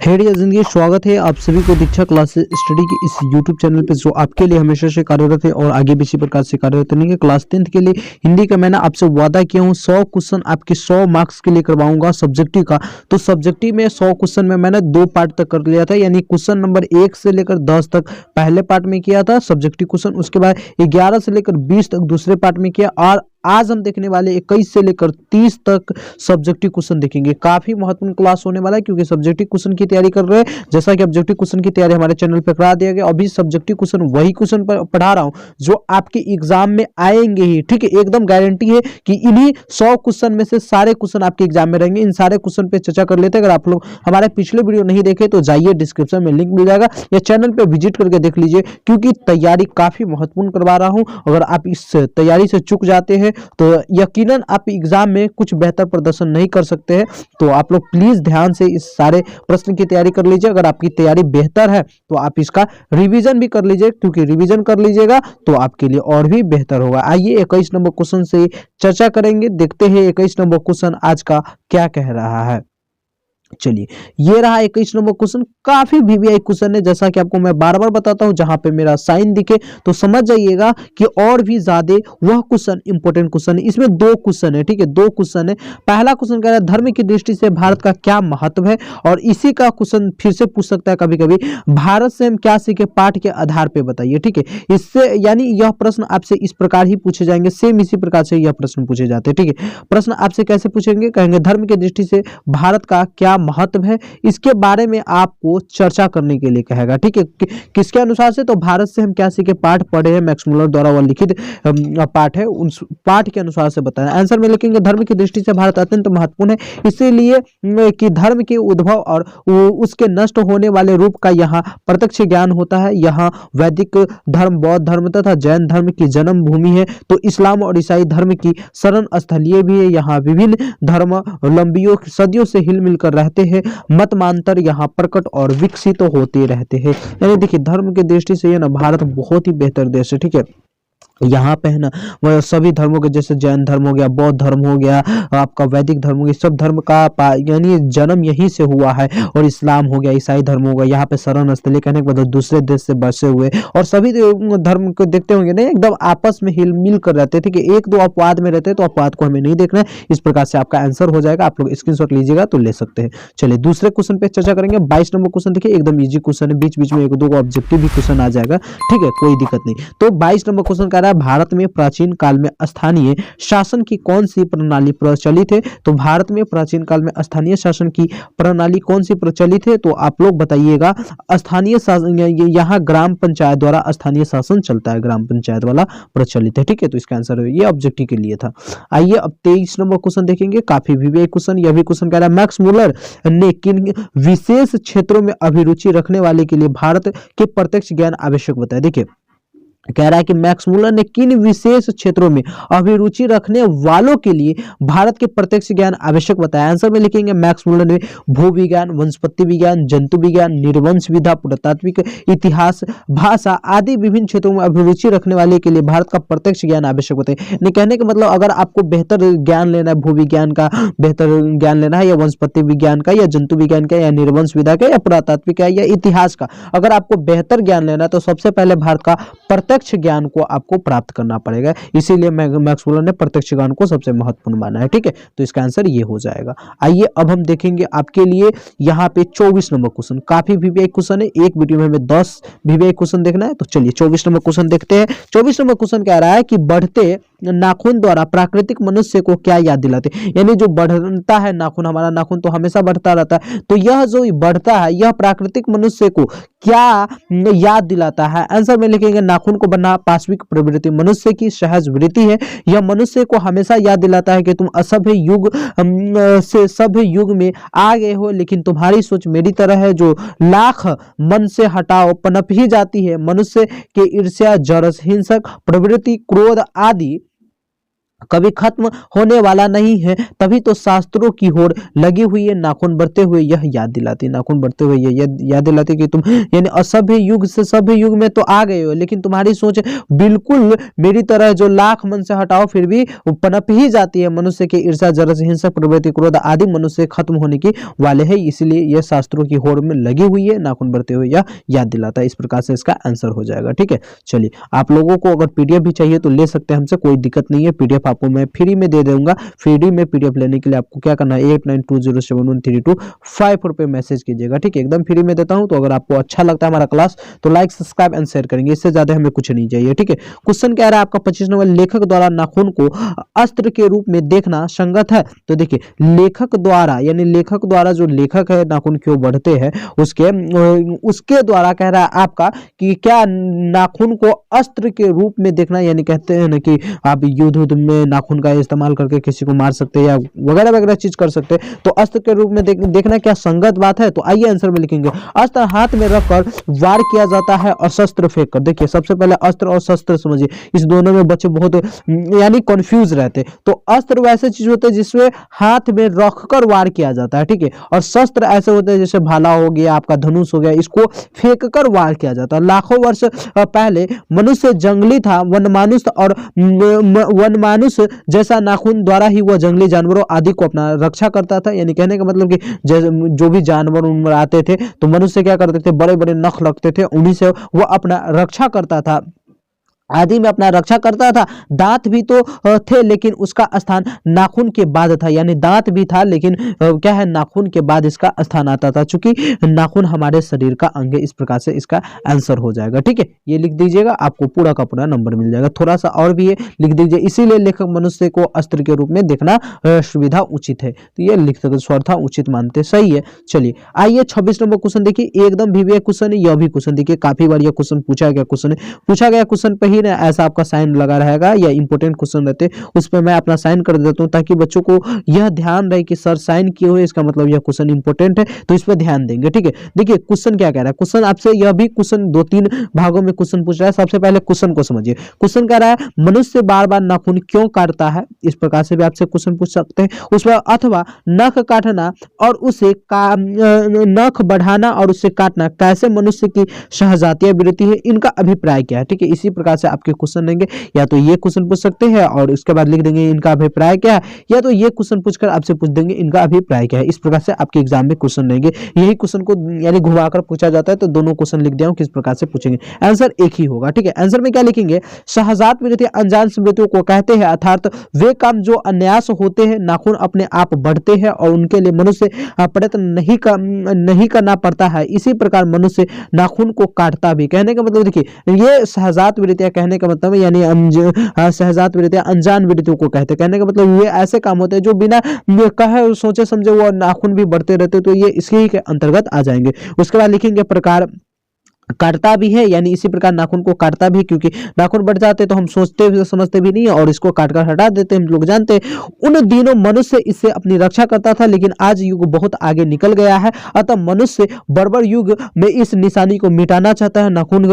हेडिया जिंदगी स्वागत है आप सभी को दीक्षा क्लासेस स्टडी के इस यूट्यूब चैनल पे जो आपके लिए हमेशा से कार्यरत है और आगे भी इसी प्रकार से कार्यरत रहेंगे। क्लास 10th के लिए हिंदी का मैंने आपसे वादा किया हूँ 100 क्वेश्चन आपके 100 मार्क्स के लिए करवाऊंगा सब्जेक्टिव का। तो सब्जेक्टिव में 100 क्वेश्चन में मैंने 2 पार्ट तक कर लिया था, यानी क्वेश्चन नंबर 1 से लेकर 10 तक पहले पार्ट में किया था सब्जेक्टिव क्वेश्चन, उसके बाद 11 से लेकर 20 तक दूसरे पार्ट में किया, और आज हम देखने वाले 21 से लेकर 30 तक सब्जेक्टिव क्वेश्चन देखेंगे। काफी महत्वपूर्ण क्लास होने वाला है क्योंकि सब्जेक्टिव क्वेश्चन की तैयारी कर रहे हैं। जैसा कि ऑब्जेक्टिव क्वेश्चन की तैयारी हमारे चैनल पर करा दिया गया, अभी सब्जेक्टिव क्वेश्चन वही क्वेश्चन पढ़ा रहा हूं जो आपके एग्जाम में आएंगे ही, ठीक है। एकदम गारंटी है कि इन्हीं 100 क्वेश्चन में से सारे क्वेश्चन आपके एग्जाम में रहेंगे। इन सारे क्वेश्चन पे चर्चा कर लेते हैं। अगर आप लोग हमारे पिछले वीडियो नहीं देखे तो जाइए, डिस्क्रिप्शन में लिंक मिल जाएगा या चैनल पे विजिट करके देख लीजिए, क्योंकि तैयारी काफी महत्वपूर्ण करवा रहा हूं। अगर आप इस तैयारी से चूक जाते हैं तो यकीनन आप एग्जाम में कुछ बेहतर प्रदर्शन नहीं कर सकते हैं। तो आप लोग प्लीज ध्यान से इस सारे प्रश्न की तैयारी कर लीजिए। अगर आपकी तैयारी बेहतर है तो आप इसका रिवीजन भी कर लीजिए, क्योंकि रिवीजन कर लीजिएगा तो आपके लिए और भी बेहतर होगा। आइए 21 नंबर क्वेश्चन से चर्चा करेंगे, देखते हैं 21 नंबर क्वेश्चन आज का क्या कह रहा है। चलिए, ये रहा 21 नंबर क्वेश्चन। काफी वीवीआई क्वेश्चन है, जैसा कि आपको मैं बार बार बताता हूं, जहां पे मेरा साइन दिखे तो समझ जाइएगा कि और भी ज्यादा वह क्वेश्चन इंपॉर्टेंट क्वेश्चन है। इसमें 2 क्वेश्चन है, ठीक है, 2 क्वेश्चन है। पहला क्वेश्चन कह रहा है धर्म की दृष्टि से भारत का क्या महत्व है, और इसी का क्वेश्चन फिर से पूछ सकता है कभी कभी, भारत से हम क्या सीखे पाठ के आधार पर बताइए, ठीक है। इससे यानी यह प्रश्न आपसे इस प्रकार ही पूछे जाएंगे, सेम इसी प्रकार से यह प्रश्न पूछे जाते हैं, ठीक है। प्रश्न आपसे कैसे पूछेंगे, कहेंगे धर्म की दृष्टि से भारत का क्या महत्व है, इसके बारे में आपको चर्चा करने के लिए कहेगा, ठीक है। किसके अनुसार से, तो भारत से हम क्या सीखे पाठ पढ़े हैं, मैक्स मुलर द्वारा वह लिखित पाठ है, उन पाठ के अनुसार से बताया। आंसर में लिखेंगे धर्म की दृष्टि से भारत अत्यंत महत्वपूर्ण है, इसीलिए कि धर्म के उद्भव और उसके नष्ट होने वाले रूप का यहाँ प्रत्यक्ष ज्ञान होता है। यहाँ वैदिक धर्म, बौद्ध धर्म तथा जैन धर्म की जन्म भूमि है, तो इस्लाम और ईसाई धर्म की शरण स्थलीय भी है। यहाँ विभिन्न धर्म लंबियों सदियों से हिल मिलकर रहते हैं, मतमांतर यहाँ प्रकट और विकसित होते रहते हैं। यानी देखिए, धर्म की दृष्टि से ये ना भारत बहुत ही बेहतर देश है, ठीक है। यहाँ पे है ना वह सभी धर्मों के, जैसे जैन धर्म हो गया, बौद्ध धर्म हो गया, आपका वैदिक धर्म हो गया, सब धर्म का यानी जन्म यहीं से हुआ है। और इस्लाम हो गया, ईसाई धर्म हो गया, यहाँ पे शरण स्थली कहने के मतलब दूसरे देश से बसे हुए, और सभी धर्म को देखते होंगे ना एकदम आपस में हिल मिल कर रहते हैं, ठीक है। एक दो अपवाद में रहते हैं तो अपवाद को हमें नहीं देखना है। इस प्रकार से आपका आंसर हो जाएगा, आप लोग स्क्रीनशॉट लीजिएगा तो ले सकते हैं। चलिए दूसरे क्वेश्चन पे चर्चा करेंगे। 22 नंबर क्वेश्चन देखिए, एकदम इजी क्वेश्चन है, बीच बीच में एक दो ऑब्जेक्टिव भी क्वेश्चन आ जाएगा, ठीक है, कोई दिक्कत नहीं। तो 22 नंबर क्वेश्चन कह रहा है भारत में प्राचीन काल में स्थानीय शासन की कौन सी प्रणाली प्रचलित है। तो भारत में प्राचीन काल में स्थानीय शासन की प्रणाली कौन सी प्रचलित है, तो आप लोग बताइएगा। स्थानीय शासन यहाँ ग्राम पंचायत द्वारा स्थानीय शासन चलता है, ग्राम पंचायत वाला प्रचलित है, ठीक है। तो इसका आंसर ये ऑब्जेक्टिव के लिए था। आइए अब 23 नंबर क्वेश्चन देखेंगे, काफी विवेक क्वेश्चन। यह भी क्वेश्चन कह रहा है मैक्स मुलर ने किन विशेष क्षेत्रों में अभिरुचि रखने वाले के लिए भारत के प्रत्यक्ष ज्ञान आवश्यक बताया। देखिए, कह रहा है कि मैक्स मुलर ने किन विशेष क्षेत्रों में अभिरुचि रखने वालों के लिए भारत के प्रत्यक्ष ज्ञान आवश्यक बताया। आंसर में लिखेंगे मैक्स मुलर ने भूविज्ञान, वनस्पति विज्ञान, जंतु विज्ञान, निर्वंश विधा, पुरातात्विक इतिहास, भाषा आदि विभिन्न क्षेत्रों में अभिरुचि रखने वाले के लिए भारत का प्रत्यक्ष ज्ञान आवश्यक बताया। यानी कहने का मतलब, अगर आपको बेहतर ज्ञान लेना है, भूविज्ञान का बेहतर ज्ञान लेना है, या वनस्पति विज्ञान का, या जंतु विज्ञान का, या निर्वंश विधा का, या पुरातात्विक का, या इतिहास का, अगर आपको बेहतर ज्ञान लेना है तो सबसे पहले भारत का प्रत्यक्ष ज्ञान को आपको प्राप्त करना पड़ेगा। इसीलिए मैक्स मुलर ने प्रत्यक्ष ज्ञान को सबसे महत्वपूर्ण माना है, ठीक है। तो इसका आंसर ये हो जाएगा। आइए अब हम देखेंगे आपके लिए यहाँ पे 24 नंबर क्वेश्चन। काफी वीवीआई क्वेश्चन है, एक वीडियो में हमें 10 वीवीआई क्वेश्चन देखना है। तो चलिए 24 नंबर क्वेश्चन देखते हैं। 24 नंबर क्वेश्चन कह रहा है कि बढ़ते नाखून द्वारा प्राकृतिक मनुष्य को क्या याद दिलाते, यानी जो बढ़ता है नाखून, हमारा नाखून तो हमेशा बढ़ता रहता है, तो यह जो बढ़ता है यह प्राकृतिक मनुष्य को क्या याद दिलाता है। आंसर में लिखेंगे नाखून को बढ़ना पाश्विक प्रवृत्ति, मनुष्य की सहज वृत्ति है। यह मनुष्य को हमेशा याद दिलाता है कि तुम असभ्य युग से सभ्य युग में आ गए हो, लेकिन तुम्हारी सोच मेरी तरह है जो लाख मन से हटाओ पनप ही जाती है। मनुष्य के ईर्ष्या, जरस, हिंसक प्रवृत्ति, क्रोध आदि कभी खत्म होने वाला नहीं है, तभी तो शास्त्रों की होड़ लगी हुई है। नाखून बढ़ते हुए यह याद दिलाती, नाखून बढ़ते हुए यह याद दिलाती कि तुम यानी असभ्य युग से सभ्य युग में तो आ गए हो, लेकिन तुम्हारी सोच बिल्कुल मेरी तरह जो लाख मन से हटाओ फिर भी पनप ही जाती है। मनुष्य की ईर्ष्या, जरस, हिंसक प्रवृत्ति, क्रोध आदि मनुष्य खत्म होने की वाले है, इसलिए यह शास्त्रों की होड़ में लगी हुई है। नाखून बढ़ते हुए यह याद दिलाता है। इस प्रकार से इसका आंसर हो जाएगा। ठीक है, चलिए आप लोगों को अगर पीडीएफ भी चाहिए तो ले सकते हैं हमसे, कोई दिक्कत नहीं है। पीडीएफ आपको मैं फ्री में दे दूंगा। फ्री में पीडीएफ लेने के लिए आपको क्या करना है, 89207132 रुपये मैसेज कीजिएगा। ठीक है, एकदम फ्री में देता हूं। तो अगर आपको अच्छा लगता है हमारा क्लास तो लाइक, सब्सक्राइब एंड शेयर करेंगे, इससे ज्यादा हमें कुछ नहीं चाहिए। ठीक है, क्वेश्चन कह रहा है आपका 25 नंबर, लेखक द्वारा नाखून को अस्त्र के रूप में देखना संगत है। तो देखिए लेखक द्वारा यानी लेखक द्वारा, जो लेखक है नाखून क्यों बढ़ते हैं उसके द्वारा कह रहा है आपका कि क्या नाखून को अस्त्र के रूप में देखना, यानी कहते हैं ना कि आप युद्ध में नाखून का इस्तेमाल करके किसी को मार सकते हैं या वगैरह वगैरह चीज कर सकते हैं, तो अस्त्र के रूप में देखना क्या संगत बात है। तो आइए आंसर में लिखेंगे, अस्त्र हाथ में रखकर वार किया जाता है और शस्त्र फेंक कर। देखिए सबसे पहले अस्त्र और शस्त्र समझिए, इस दोनों में बच्चे बहुत यानी कंफ्यूज रहते। तो अस्त्र वैसे चीज होते हैं जिसमें हाथ में रखकर वार किया जाता है, ठीक है, और शस्त्र ऐसे होते हैं जैसे भाला हो गया, आपका धनुष हो गया, इसको फेंक कर वार किया जाता है। लाखों वर्ष पहले मनुष्य जंगली था, वनमानुष और वनमानुष जैसा नाखून द्वारा ही वह जंगली जानवरों आदि को अपना रक्षा करता था। यानी कहने का मतलब कि जो भी जानवर उनमें आते थे तो मनुष्य क्या करते थे, बड़े बड़े नख लगते थे, उन्हीं से वह अपना रक्षा करता था, आदि में अपना रक्षा करता था। दांत भी तो थे लेकिन उसका स्थान नाखून के बाद था, यानी दांत भी था लेकिन क्या है, नाखून के बाद इसका स्थान आता था, चूंकि नाखून हमारे शरीर का अंग है। इस प्रकार से इसका आंसर हो जाएगा। ठीक है, ये लिख दीजिएगा, आपको पूरा का पूरा नंबर मिल जाएगा। थोड़ा सा और भी है, लिख दीजिए, इसीलिए लेखक मनुष्य को अस्त्र के रूप में देखना सुविधा उचित है, तो ये लिख सकते, स्वरथा उचित मानते, सही है। चलिए आइए 26 नंबर क्वेश्चन देखिए, एकदम वीवीआई क्वेश्चन है। यह भी क्वेश्चन देखिए काफी बार यह क्वेश्चन पूछा गया क्वेश्चन है, पूछा गया क्वेश्चन पे ही ऐसा आपका साइन लगा रहेगा, या इंपोर्टेंट क्वेश्चन रहते उस पर मैं अपना साइन कर देता हूं, ताकि बच्चों को यह ध्यान रहे कि सर साइन किए हुए, इसका मतलब यह क्वेश्चन इंपोर्टेंट है, तो इस पर ध्यान देंगे। ठीक है, देखिए क्वेश्चन क्या कह रहा है, क्वेश्चन आपसे यह भी क्वेश्चन 2-3 भागों में क्वेश्चन पूछ रहा है। सबसे पहले क्वेश्चन को समझिए। क्वेश्चन कह रहा है मनुष्य बार बार नाखून क्यों काटता है, इस प्रकार से भी आपसे क्वेश्चन पूछ सकते हैं उस पर, अथवा नख काटना और उसे नख बढ़ाना और उसे काटना कैसे मनुष्य की सहजातीय वृत्ति है, इनका अभिप्राय क्या है। ठीक है, इसी प्रकार से आपके क्वेश्चन रहेंगे, या तो ये क्वेश्चन पूछ सकते हैं और उसके बाद लिख देंगे इनका अभिप्राय क्या है, या तो ये क्वेश्चन पूछकर आपसे पूछ देंगे इनका अभिप्राय क्या है। इस प्रकार से आपके एग्जाम में क्वेश्चन रहेंगे। यही क्वेश्चन को यानी घुमाकर पूछा जाता है, तो दोनों क्वेश्चन लिख दिया हूं, किस प्रकार से पूछेंगे, आंसर एक ही होगा। ठीक है, आंसर में क्या लिखेंगे, सहजात वृत्ति अनजान स्मृतियों को कहते हैं, अर्थात वे काम जो अनायास होते हैं, नाखून अपने आप बढ़ते हैं और उनके लिए मनुष्य प्रयत्न नहीं करना पड़ता है। इसी प्रकार मनुष्य नाखून को काटता भी। कहने का मतलब देखिए ये सहजात वृत्तियां, कहने का मतलब यानी सहजात वृत्तियां अनजान वृत्तियों को कहते हैं। कहने का मतलब ये ऐसे काम होते हैं जो बिना कहे सोचे समझे वो नाखून भी बढ़ते रहते, तो ये इसी के अंतर्गत आ जाएंगे। उसके बाद लिखेंगे प्रकार काटता भी है, यानी इसी प्रकार नाखून को काटता भी, क्योंकि नाखून बढ़ जाते तो हम सोचते समझते भी नहीं है और इसको काटकर हटा देते हम लोग जानते हैं। उन दिनों मनुष्य इससे अपनी रक्षा करता था, लेकिन आज युग बहुत आगे निकल गया है, अतः मनुष्य बर्बर युग में इस निशानी को मिटाना चाहता है। नाखून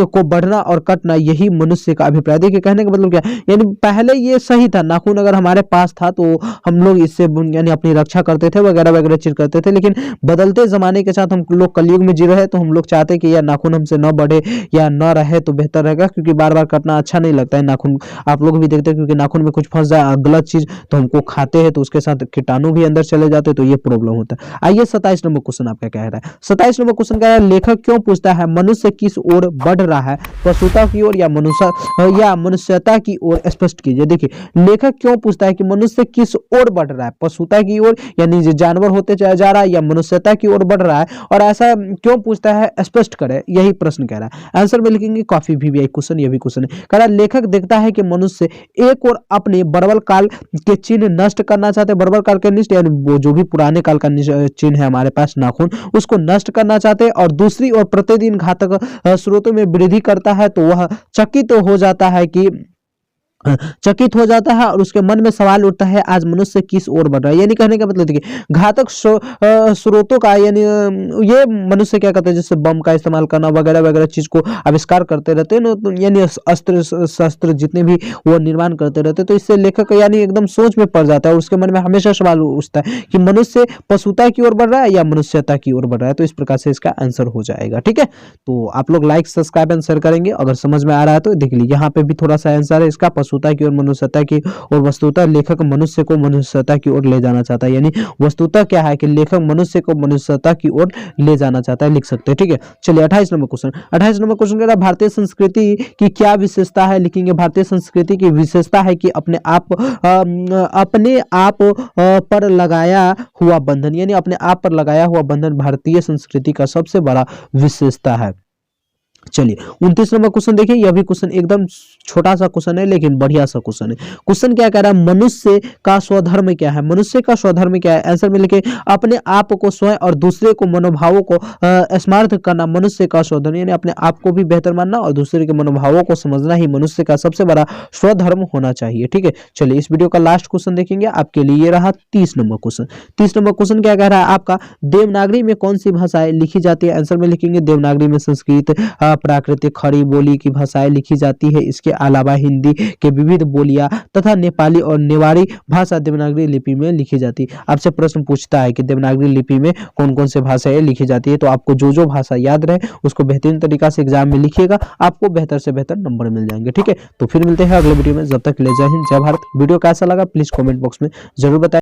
को बढ़ना और कटना यही मनुष्य का अभिप्राय। देखिए कहने का मतलब क्या, यानी पहले ये सही था, नाखून अगर हमारे पास था तो हम लोग इससे यानी अपनी रक्षा करते थे, वगैरह वगैरह चीज करते थे, लेकिन बदलते जमाने के साथ हम लोग कलयुग में जी रहे हैं, तो हम लोग चाहते हैं कि यार नाखून हमसे न बढ़े या न रहे तो बेहतर रहेगा, क्योंकि बार बार कटना अच्छा नहीं लगता है। नाखून आप लोग भी देखते हैं, क्योंकि नाखून में कुछ फंस जाए गलत चीज तो हमको खाते हैं, तो उसके साथ कीटाणु भी अंदर चले जाते हैं, तो ये प्रॉब्लम होता है। आइए 27 नंबर क्वेश्चन आपका कह रहा है, 27 नंबर क्वेश्चन कह रहा है लेखक क्यों पूछता है मनुष्य किस ओर बढ़ रहा है, पशुता की ओर या मनुष्यता की ओर, स्पष्ट कीजिए। देखिए लेखक क्यों पूछता है कि मनुष्य किस ओर बढ़ रहा है, पशुता की ओर यानी जानवर होते जा रहा है, या मनुष्यता की ओर बढ़ रहा है, और ऐसा क्यों पूछता है स्पष्ट करे, यही प्रश्न कह रहा है। आंसर में लिखेंगे काफी भी क्वेश्चन, ये भी क्वेश्चन है। कह रहा है लेखक देखता है कि मनुष्य एक और अपने बर्बर काल के चिन्ह नष्ट करना चाहते हैं, बर्बर काल के निष्ठ यानी वो जो भी पुराने काल का चिन्ह है हमारे पास नाखून, उसको नष्ट करना चाहते हैं, और दूसरी ओर प्रतिदिन घातक स्रोतों में वृद्धि करता है, तो वह चकित हो जाता है कि चकित हो जाता है और उसके मन में सवाल उठता है आज मनुष्य किस ओर बढ़ रहा है। यानी कहने का मतलब देखिए घातक स्रोतों का यानी ये मनुष्य क्या करते हैं जैसे बम का इस्तेमाल करना वगैरह वगैरह चीज को आविष्कार करते रहते हैं ना, तो यानी अस्त्र शस्त्र जितने भी वो निर्माण करते रहते हैं। तो इससे लेखक यानी एकदम सोच में पड़ जाता है और उसके मन में हमेशा सवाल उठता है कि मनुष्य पशुता की ओर बढ़ रहा है या मनुष्यता की ओर बढ़ रहा है। तो इस प्रकार से इसका आंसर हो जाएगा। ठीक है, तो आप लोग लाइक सब्सक्राइब एंड शेयर करेंगे। अगर समझ में आ रहा है तो देख लीजिए यहाँ पे भी थोड़ा सा आंसर है इसका पशुता की ओर मनुष्यता की और वस्तुतः लेखक मनुष्य को मनुष्यता की ओर ले जाना चाहता है। यानी वस्तुतः क्या है कि लेखक मनुष्य को मनुष्यता की ओर ले जाना चाहता है, लिख सकते हैं। ठीक है, चलिए 28 नंबर क्वेश्चन। 28 नंबर क्वेश्चन कह रहा है भारतीय संस्कृति की क्या विशेषता है, लिखेंगे भारतीय संस्कृति की विशेषता है कि अपने आप पर लगाया हुआ बंधन, यानी अपने आप पर लगाया हुआ बंधन भारतीय संस्कृति का सबसे बड़ा विशेषता है। चलिए 29 नंबर क्वेश्चन देखिए, यह भी क्वेश्चन एकदम छोटा सा क्वेश्चन है लेकिन बढ़िया सा क्वेश्चन है। क्वेश्चन क्या कह रहा है, मनुष्य का स्वधर्म क्या है, मनुष्य का स्वधर्म क्या है। आंसर में लिखे अपने आप को स्वयं और दूसरे को मनोभावों को स्मार्थ करना मनुष्य का स्वधर्म, यानी अपने आप को भी बेहतर मानना और दूसरे के मनोभावों को समझना ही मनुष्य का सबसे बड़ा स्वधर्म होना चाहिए। ठीक है, चलिए इस वीडियो का लास्ट क्वेश्चन देखेंगे आपके लिए, ये रहा 30 नंबर क्वेश्चन। 30 नंबर क्वेश्चन क्या कह रहा है आपका, देवनागरी में कौन सी भाषाएं लिखी जाती है। आंसर में लिखेंगे देवनागरी में संस्कृत, प्राकृतिक खड़ी बोली की भाषाएं लिखी जाती है। इसके अलावा हिंदी के विविध बोलियां तथा नेपाली और नेवारी भाषा देवनागरी लिपि में लिखी जाती है। आपसे प्रश्न पूछता है कि देवनागरी लिपि में कौन कौन से भाषाएं लिखी जाती है, तो आपको जो जो भाषा याद रहे उसको बेहतरीन तरीका से एग्जाम में लिखिएगा, आपको बेहतर से बेहतर नंबर मिल जाएंगे। ठीक है, तो फिर मिलते हैं अगले वीडियो में, जब तक ले जय हिंद जय भारत। वीडियो कैसा लगा प्लीज कॉमेंट बॉक्स में जरूर बताएं।